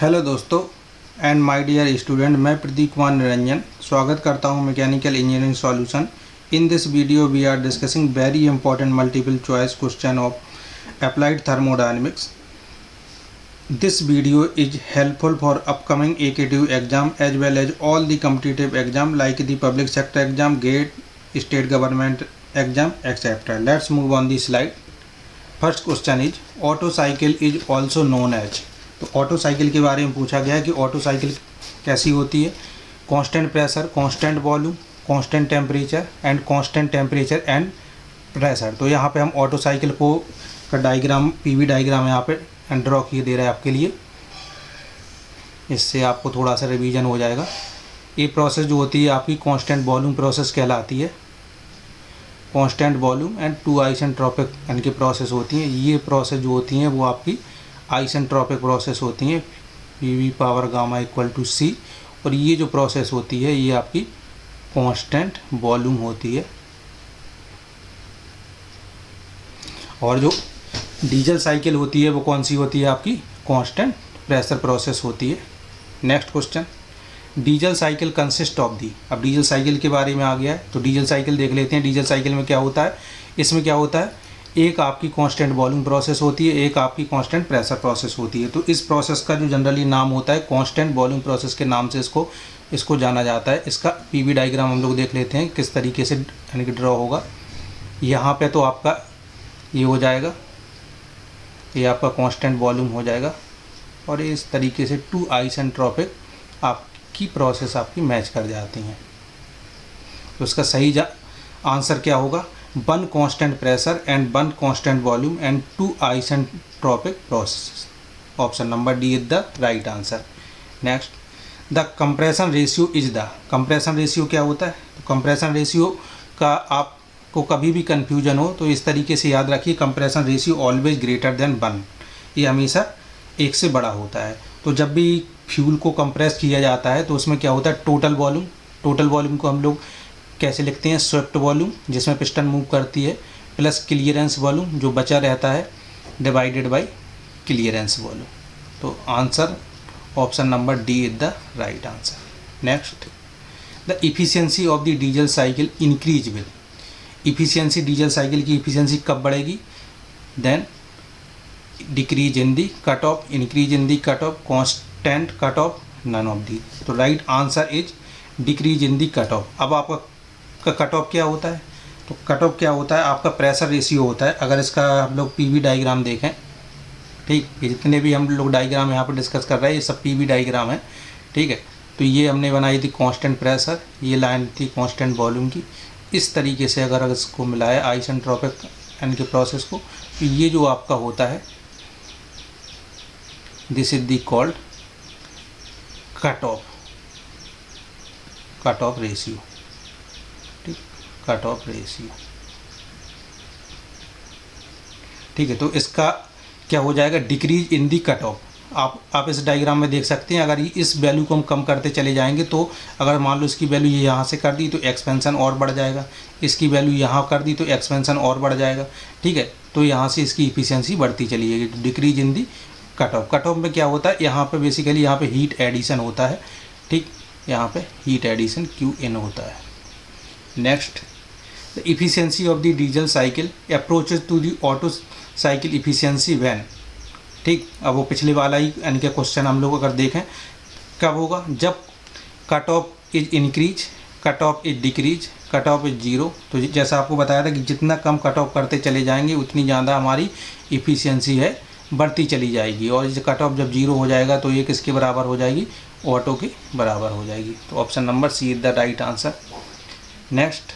Hello दोस्तों and my dear student, मैं प्रदीप कुमार निरंजन स्वागत करता हूं mechanical engineering solution. In this video we are discussing very important multiple choice question of applied thermodynamics. This video is helpful for upcoming AKTU exam as well as all the competitive exam like the public sector exam, GATE, state government exam etcetera. Let's move on the slide. First question is auto cycle is also known as. तो auto cycle के बारे में पूछा गया है कि auto cycle कैसी होती है। Constant pressure, constant volume, constant temperature and pressure. तो यहाँ पे हम ऑटो साइकिल को का डायग्राम, PV डायग्राम यहाँ पे ड्रॉ किए दे रहा है आपके लिए। इससे आपको थोड़ा सा रिवीजन हो जाएगा। ये प्रोसेस जो होती है आपकी कांस्टेंट वॉल्यूम प्रोसेस कहलाती है। Constant volume and two isentropic इनकी प्रोसेस होती हैं। ये प्रोसेस जो होती हैं वो आपकी आइसेंट्रोपिक प्रोसेस होती हैं, PV power gamma equal to C। और ये जो प्रोसेस होती है ये आपकी कांस्टेंट वॉल्यूम होती है। और जो डीजल साइकिल होती है वो कौन सी होती है आपकी कांस्टेंट प्रेशर प्रोसेस होती है। Next question, diesel cycle consist of the. अब डीजल साइकिल के बारे में आ गया है तो डीजल साइकिल देख लेते हैं। डीजल साइकिल में क्या होता है, इसमें क्या होता है, एक आपकी कांस्टेंट वॉल्यूम प्रोसेस होती है, एक आपकी कांस्टेंट प्रेशर प्रोसेस होती है। तो इस प्रोसेस का जो जनरली नाम होता है कांस्टेंट वॉल्यूम प्रोसेस के नाम से इसको जाना जाता है। इसका PV डायग्राम हम लोग देख लेते हैं किस तरीके से यानी कि ड्रॉ होगा। यहाँ पे तो आपका ये हो जाएगा, ये आपका कांस्टेंट वॉल्यूम हो जाएगा और इस तरीके से टू आइसेंट्रोपिक आपकी प्रोसेस आपकी मैच कर जाती हैं। तो इसका सही आंसर क्या होगा, 1 constant pressure and 1 constant volume and 2 isentropic process. Option number D is the right answer. Next, the compression ratio is the. Compression ratio क्या होता है, तो कंप्रेशन रेशियो का आपको कभी भी कन्फ्यूजन हो तो इस तरीके से याद रखिए, compression ratio always greater than 1। ये हमेशा 1 से बड़ा होता है। तो जब भी फ्यूल को कंप्रेस किया जाता है तो उसमें क्या होता है, टोटल वॉल्यूम। टोटल वॉल्यूम को हम लोग कैसे लिखते हैं, स्वेप्ट वॉल्यूम जिसमें पिस्टन मूव करती है, प्लस क्लियरेंस वॉल्यूम जो बचा रहता है, डिवाइडेड बाय क्लियरेंस वॉल्यूम। तो answer option number D is the right answer. Next, the efficiency of the diesel cycle increase with. Efficiency, diesel cycle की efficiency कब बढ़ेगी, then decrease in the cut off, increase in the cut off, constant cut off, none of the. तो right answer is decrease in the cut of. अब आपका cut off क्या होता है, तो कट ऑफ क्या होता है, आपका प्रेशर रेशियो होता है। अगर इसका हम लोग PV डायग्राम देखें, ठीक, ये जितने भी हम लोग डायग्राम यहाँ पर डिस्कस कर रहे हैं ये सब PV डायग्राम है, ठीक है। तो ये हमने बनाई थी कांस्टेंट प्रेशर, ये लाइन थी कांस्टेंट वॉल्यूम की। इस तरीके से अगर इसको मिलाया आइसेंट्रोपिक इनके प्रोसेस को, तो ये जो आपका होता है this is the called cut off ratio, ठीक, कट ऑफ रेशियो, ठीक है। तो इसका क्या हो जाएगा, decrease in the cut of. आप इस डायग्राम में देख सकते हैं, अगर इस वैल्यू को हम कम करते चले जाएंगे तो अगर मान लो इसकी वैल्यू ये यहाँ से कर दी तो एक्सपेंशन और बढ़ जाएगा, इसकी वैल्यू यहाँ कर दी तो एक्सपेंशन और बढ़ जाएगा, ठीक है। तो यहाँ से इसकी इफिशियंसी बढ़ती चली जाएगी। तो decrease in the cut of. Cut off में क्या होता है, यहाँ पे बेसिकली यहाँ पे हीट एडिशन होता है, ठीक, यहाँ पे हीट एडिशन QN होता है। Next, the efficiency of the diesel cycle approaches to the auto cycle efficiency when, ठीक। अब वो पिछले वाला ही इनके क्वेश्चन हम लोग अगर देखें कब होगा, जब cut off is increase, cut off is decrease, cut off is 0। तो जैसा आपको बताया था कि जितना कम कट ऑफ करते चले जाएंगे उतनी ज़्यादा हमारी इफिशियंसी है बढ़ती चली जाएगी। और ये कट ऑफ जब 0 हो जाएगा तो ये किसके बराबर हो जाएगी, ऑटो के बराबर हो जाएगी। तो option number C is the right answer. Next,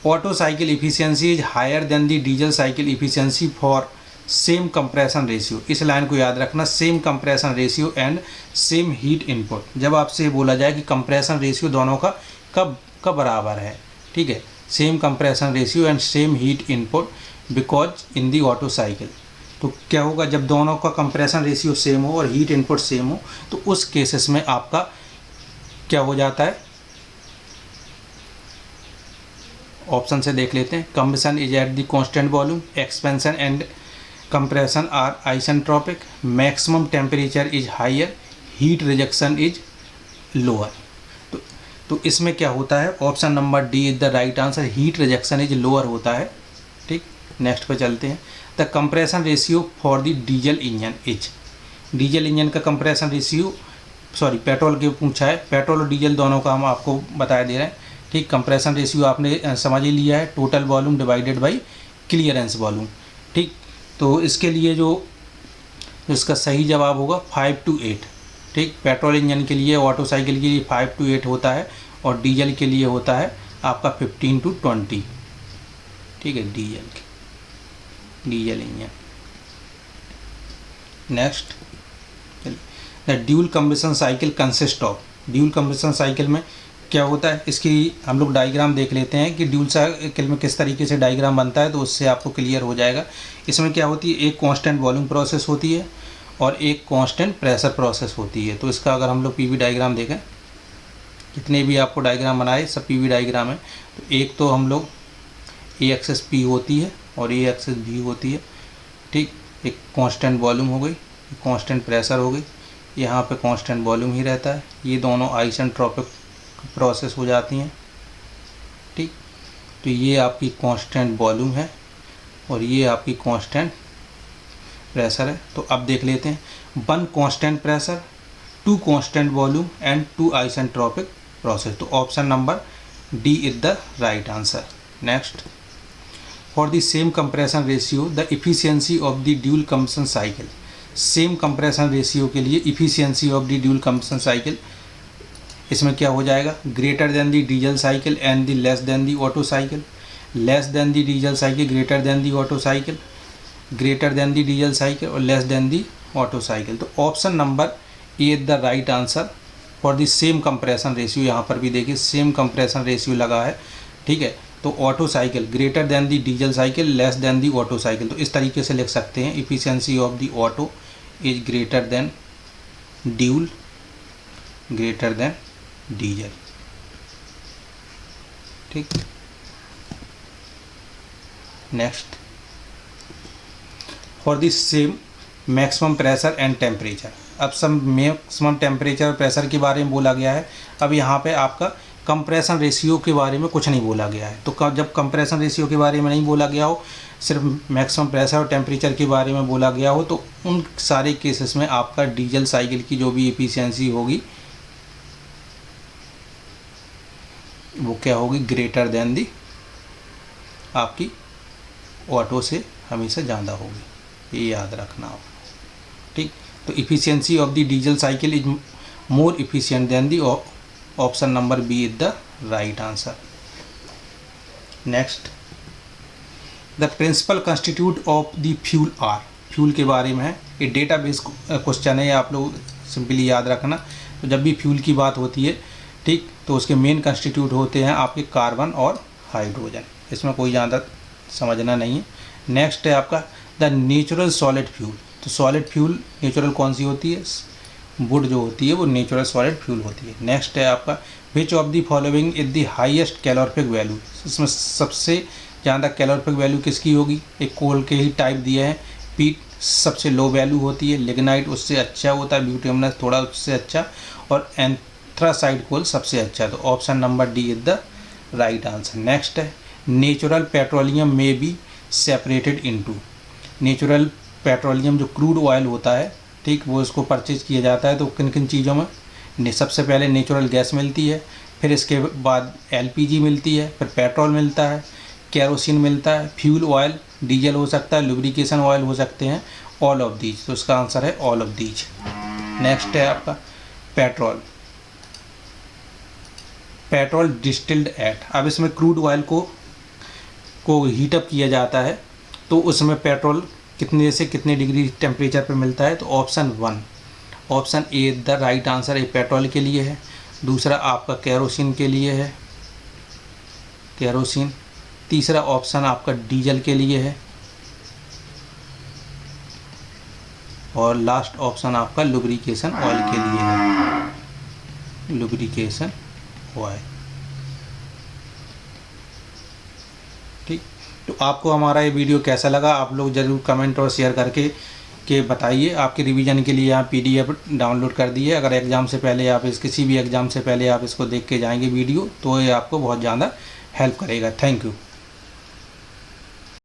auto cycle efficiency is higher than the diesel cycle efficiency for same compression ratio. इस लाइन को याद रखना, same compression ratio and same heat input. जब आपसे बोला जाए कि कंप्रेशन रेशियो दोनों का कब बराबर है, ठीक है, same compression ratio and same heat input because in the auto cycle. तो क्या होगा, जब दोनों का कंप्रेशन रेशियो सेम हो और हीट इनपुट सेम हो तो उस केसेस में आपका क्या हो जाता है, ऑप्शन से देख लेते हैं। Combustion is at the constant volume, expansion and compression are isentropic, maximum temperature is higher, heat rejection is lower. तो इसमें क्या होता है, option number D is the right answer, heat rejection is lower होता है। ठीक, नेक्स्ट पे चलते हैं। The compression ratio for the diesel engine is, diesel engine का कंप्रेशन रेशियो, सॉरी पेट्रोल के पूछा है, पेट्रोल और डीजल दोनों का हम आपको बता दे रहे हैं। ठीक, कंप्रेशन रेशियो आपने समझ ही लिया है, total volume divided by clearance volume. ठीक, तो इसके लिए जो इसका सही जवाब होगा 5 to 8। ठीक, पेट्रोल इंजन के लिए, ऑटो साइकिल के लिए 5 to 8 होता है और डीजल के लिए होता है आपका 15 to 20। ठीक है, diesel engine. Next, the dual combustion cycle consist of, dual combustion cycle में क्या होता है, इसकी हम लोग डायग्राम देख लेते हैं कि ड्यूल साइकिल में किस तरीके से डायग्राम बनता है, तो उससे आपको क्लियर हो जाएगा। इसमें क्या होती है, एक कांस्टेंट वॉल्यूम प्रोसेस होती है और एक कांस्टेंट प्रेशर प्रोसेस होती है। तो इसका अगर हम लोग पीवी डायग्राम देखें, कितने भी आपको डायग्राम बनाए सब पीवी डायग्राम है। तो एक तो हम लोग ए एक्सेस पी होती है और ए एक्सेस बी होती है। ठीक, एक कांस्टेंट वॉल्यूम हो गई, कांस्टेंट प्रेशर हो गई, यहाँ पे कांस्टेंट वॉल्यूम ही रहता है। ये दोनों आइसेंट्रोपिक प्रोसेस हो जाती हैं। ठीक, तो ये आपकी कांस्टेंट वॉल्यूम है और ये आपकी कांस्टेंट प्रेशर है। तो अब देख लेते हैं, 1 constant pressure, 2 constant volume and 2 isentropic process. तो option number D is the right answer. Next, for the same compression ratio the efficiency of the dual combustion cycle, same compression ratio के लिए efficiency of the dual combustion cycle, इसमें क्या हो जाएगा, greater than the diesel cycle and the less than the auto cycle, less than the diesel cycle, greater than the auto cycle, greater than the diesel cycle और less than the auto cycle. तो option number A is the right answer for the same compression ratio. यहाँ पर भी देखिए same compression ratio लगा है। ठीक है, तो auto cycle greater than the diesel cycle, less than the auto cycle. तो इस तरीके से लिख सकते हैं, efficiency of the Otto is greater than dual, greater than diesel. ठीक, next, for the same maximum pressure and temperature. अब सब मैक्सिमम टेम्परेचर और प्रेशर के बारे में बोला गया है। अब यहाँ पे आपका कंप्रेशन रेशियो के बारे में कुछ नहीं बोला गया है। तो जब कंप्रेशन रेशियो के बारे में नहीं बोला गया हो, सिर्फ मैक्सिमम प्रेशर और टेम्परेचर के बारे में बोला गया हो, तो उन सारे केसेस में आपका डीजल साइकिल की जो भी एफिशिएंसी होगी वो क्या होगी, ग्रेटर देन दी आपकी ऑटो से हमेशा ज़्यादा होगी, ये याद रखना आप। ठीक, तो efficiency of the diesel cycle is more efficient than the, option number B is the right answer. Next, the principal constitute of the fuel are, fuel के बारे में है, ये डेटा बेस क्वेश्चन है, आप लोग सिंपली याद रखना। तो जब भी फ्यूल की बात होती है, ठीक, तो उसके मेन कंस्टिट्यूट होते हैं आपके कार्बन और हाइड्रोजन, इसमें कोई ज़्यादा समझना नहीं है। नेक्स्ट है आपका द नेचुरल सॉलिड फ्यूल। तो सॉलिड फ्यूल नेचुरल कौन सी होती है, वुड जो होती है वो नेचुरल सॉलिड फ्यूल होती है। नेक्स्ट है आपका which of the following is the highest calorific value, इसमें सबसे ज़्यादा कैलोरिफिक वैल्यू किसकी होगी, एक कोल के ही टाइप दिए हैं। पीट सबसे लो वैल्यू होती है, लिग्नाइट उससे अच्छा होता है, ब्यूटेमनस थोड़ा उससे अच्छा, और एंथ्रासाइड कोल सबसे अच्छा। तो option number D is the right answer. Next है नेचुरल पेट्रोलियम में be separated into, natural petroleum जो क्रूड ऑयल होता है, ठीक, वो इसको परचेज किया जाता है। तो किन किन चीज़ों में, सबसे पहले नेचुरल गैस मिलती है, फिर इसके बाद एलपीजी मिलती है, फिर पेट्रोल मिलता है, केरोसिन मिलता है, फ्यूल ऑयल डीजल हो सकता है, लुब्रिकेशन ऑयल हो सकते हैं, ऑल ऑफ दीज। तो इसका आंसर है ऑल ऑफ दीज। नेक्स्ट है आपका पेट्रोल, पेट्रोल डिस्टिल्ड एट, अब इसमें क्रूड ऑयल को हीटअप किया जाता है, तो उसमें पेट्रोल कितने से कितने डिग्री टेम्परेचर पे मिलता है। तो option 1, option A the right answer, A petrol के लिए है। दूसरा आपका केरोसिन के लिए है, केरोसिन। तीसरा ऑप्शन आपका डीजल के लिए है और लास्ट ऑप्शन आपका लुब्रिकेशन ऑयल के लिए है, लुब्रिकेशन ऑयल। ठीक, तो आपको हमारा ये वीडियो कैसा लगा आप लोग ज़रूर कमेंट और शेयर करके के बताइए। आपके रिवीजन के लिए आप PDF डाउनलोड कर दिए। अगर एग्ज़ाम से पहले आप किसी भी एग्ज़ाम से पहले आप इसको देख के जाएंगे वीडियो, तो ये आपको बहुत ज़्यादा हेल्प करेगा। Thank you.